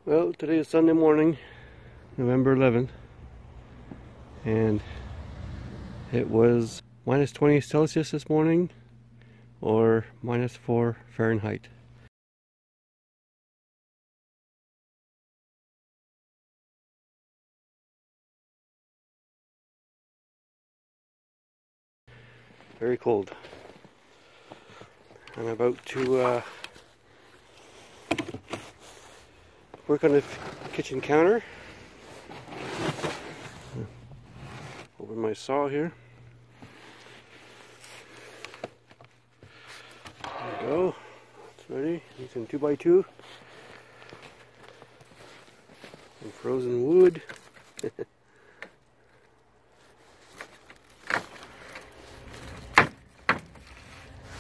Well, today is Sunday morning, November 11th, and it was minus 20 Celsius this morning, or minus 4 Fahrenheit. Very cold. I'm about to work on the kitchen counter over my saw here. There we go. It's ready. Using 2x2 and frozen wood. There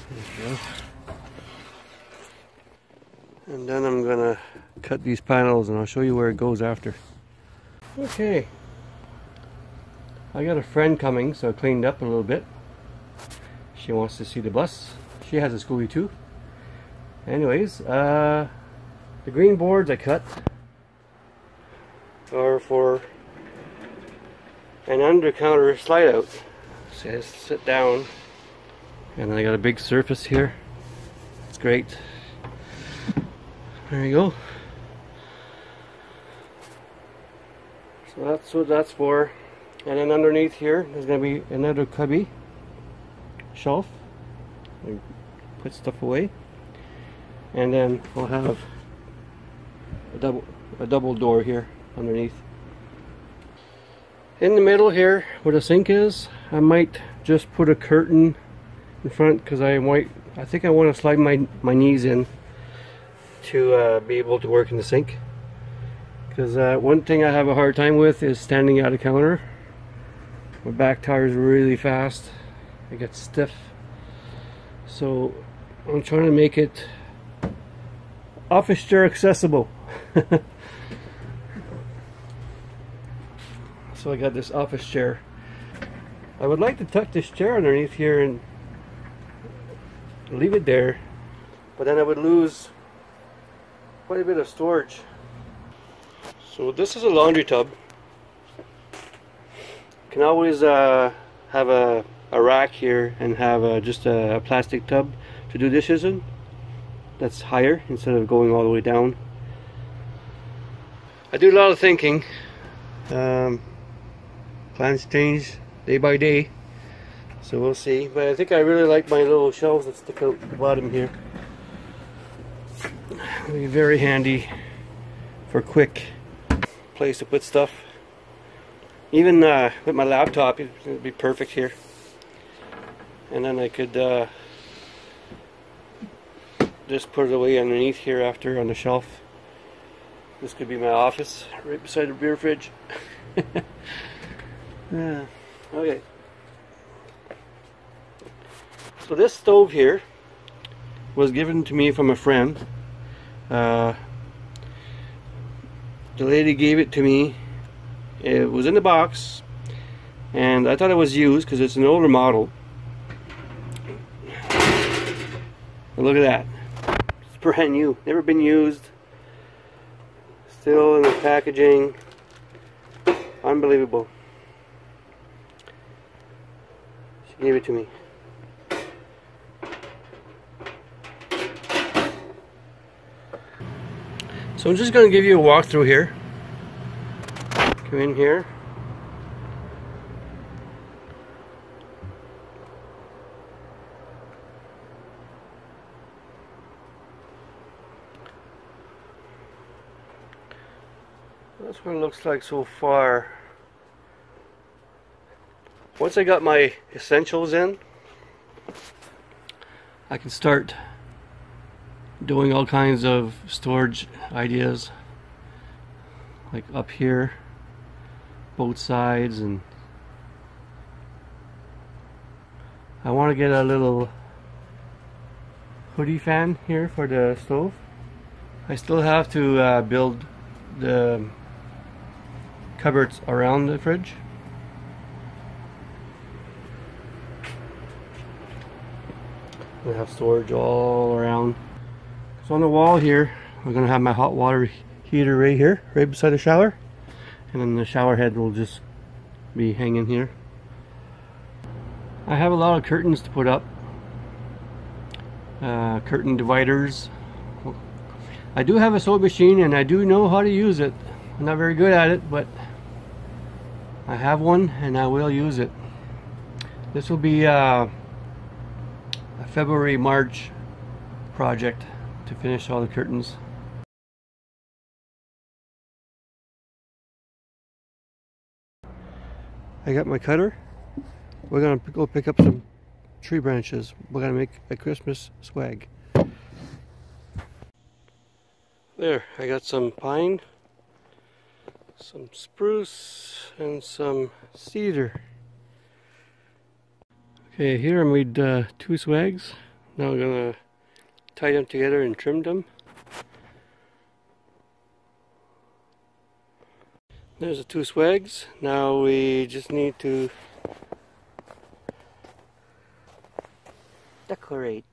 we go. And then I'm gonna cut these panels and I'll show you where it goes after. Okay, I got a friend coming, so I cleaned up a little bit. She wants to see the bus. She has a skoolie too. Anyways, the green boards I cut are for an under counter slide out. So I just sit down, and then I got a big surface here. It's great. There you go. So that's what that's for. And then underneath here there's going to be another cubby shelf. I put stuff away. And then we'll have a double door here underneath. In the middle here where the sink is, I might just put a curtain in front, because I think I want to slide my knees in to be able to work in the sink. Because one thing I have a hard time with is standing at a counter. My back tires really fast. I get stiff. So I'm trying to make it office chair accessible. So I got this office chair. I would like to tuck this chair underneath here and leave it there, but then I would lose quite a bit of storage. So this is a laundry tub. You can always have a rack here and have just a plastic tub to do dishes in. That's higher instead of going all the way down. I do a lot of thinking. Plans change day by day, so we'll see. But I think I really like my little shelves that stick out the bottom here. It'll be very handy for quick place to put stuff. Even with my laptop, it would be perfect here. And then I could just put it away underneath here after on the shelf. This could be my office right beside the beer fridge. Yeah. Okay. So this stove here was given to me from a friend. The lady gave it to me. It was in the box, and I thought it was used because it's an older model. But look at that. It's brand new. Never been used. Still in the packaging. Unbelievable. She gave it to me. So I'm just going to give you a walkthrough here. Come in here. That's what it looks like so far. Once I got my essentials in, I can start doing all kinds of storage ideas, like up here, both sides. And I want to get a little hoodie fan here for the stove. I still have to build the cupboards around the fridge. I have storage all around. So on the wall here, we're going to have my hot water heater right here, right beside the shower. And then the shower head will just be hanging here. I have a lot of curtains to put up. Curtain dividers. I do have a sewing machine and I do know how to use it. I'm not very good at it, but I have one and I will use it. This will be a February-March project to finish all the curtains. I got my cutter. We're gonna go pick up some tree branches. We're gonna make a Christmas swag. There, I got some pine, some spruce, and some cedar. Okay, here I made 2 swags. Now I'm gonna tie them together and trim them. There's the 2 swags. Now we just need to decorate.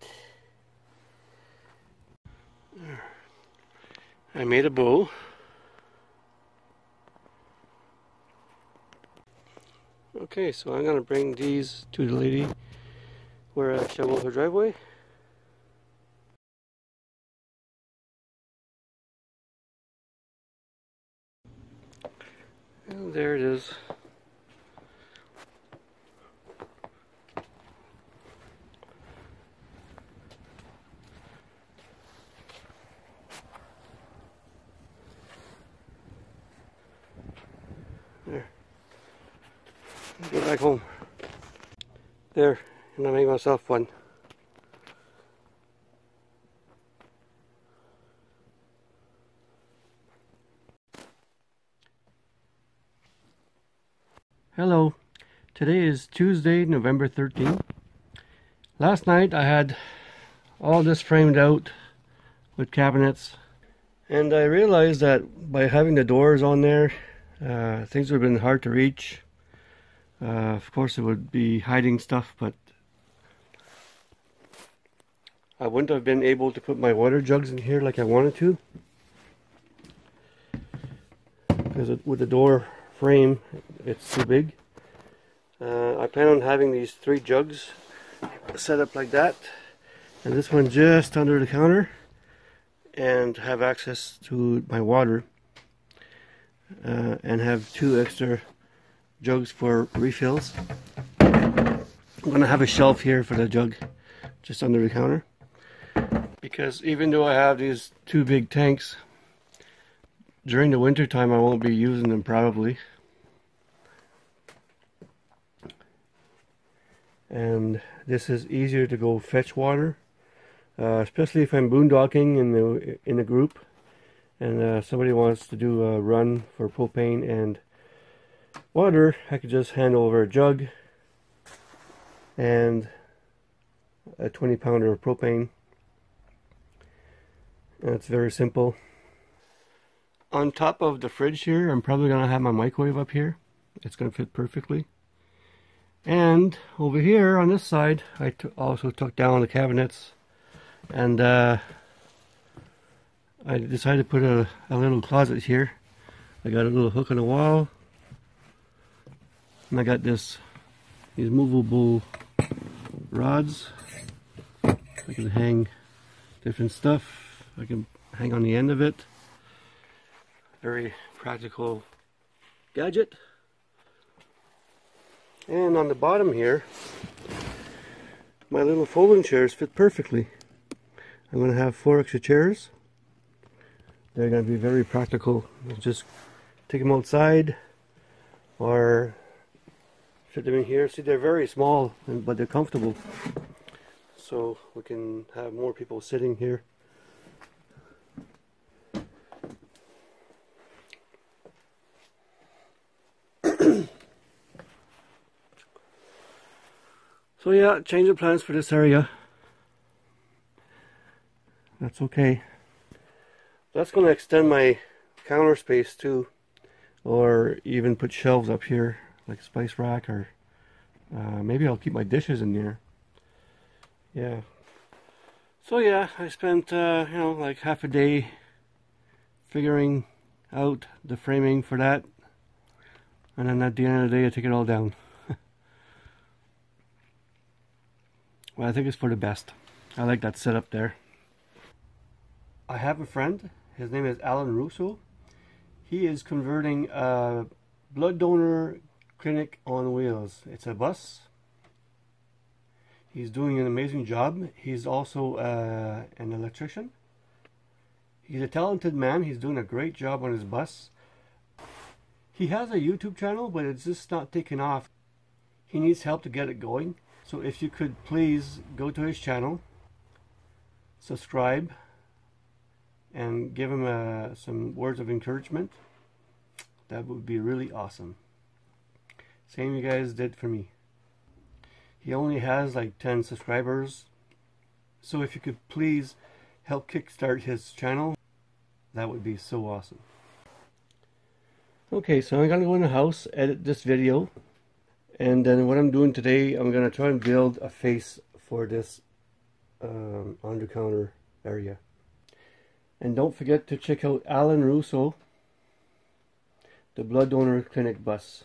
There. I made a bow. Okay, so I'm gonna bring these to the lady where I shovel her driveway. And there it is. There. Go back home. There, and I made myself one. Hello, today is Tuesday, November 13th. Last night I had all this framed out with cabinets, and I realized that by having the doors on there, things would have been hard to reach. Of course it would be hiding stuff, but I wouldn't have been able to put my water jugs in here like I wanted to, because with the door frame it's too big. I plan on having these 3 jugs set up like that, and this one just under the counter, and have access to my water, and have 2 extra jugs for refills. I'm gonna have a shelf here for the jug just under the counter, because even though I have these 2 big tanks, during the winter time I won't be using them probably. And this is easier to go fetch water, especially if I'm boondocking in a group and somebody wants to do a run for propane and water. I could just hand over a jug and a 20-pounder of propane, and it's very simple. On top of the fridge here, I'm probably gonna have my microwave up here. It's gonna fit perfectly. And over here on this side, I also took down the cabinets, and I decided to put a little closet here. I got a little hook on the wall, and I got these movable rods. I can hang different stuff. I can hang on the end of it. Very practical gadget. And on the bottom here, my little folding chairs fit perfectly. I'm going to have 4 extra chairs. They're going to be very practical. I'll just take them outside or fit them in here. See, they're very small, but they're comfortable. So we can have more people sitting here. So yeah, change of plans for this area. That's okay. That's going to extend my counter space too, or even put shelves up here like a spice rack, or maybe I'll keep my dishes in there. Yeah. So yeah, I spent you know, like half a day figuring out the framing for that, and then at the end of the day I take it all down. Well, I think it's for the best. I like that setup there. I have a friend, his name is Rousseau. He is converting a blood donor clinic on wheels. It's a bus. He's doing an amazing job. He's also an electrician. He's a talented man. He's doing a great job on his bus. He has a YouTube channel, but it's just not taking off. He needs help to get it going. So if you could please go to his channel, subscribe, and give him some words of encouragement, that would be really awesome. Same you guys did for me. He only has like 10 subscribers, so if you could please help kickstart his channel, that would be so awesome. Okay, so I'm gonna go in the house, edit this video, and then what I'm doing today, I'm gonna try and build a face for this under counter area. And don't forget to check out Rousseau, the blood donor clinic bus.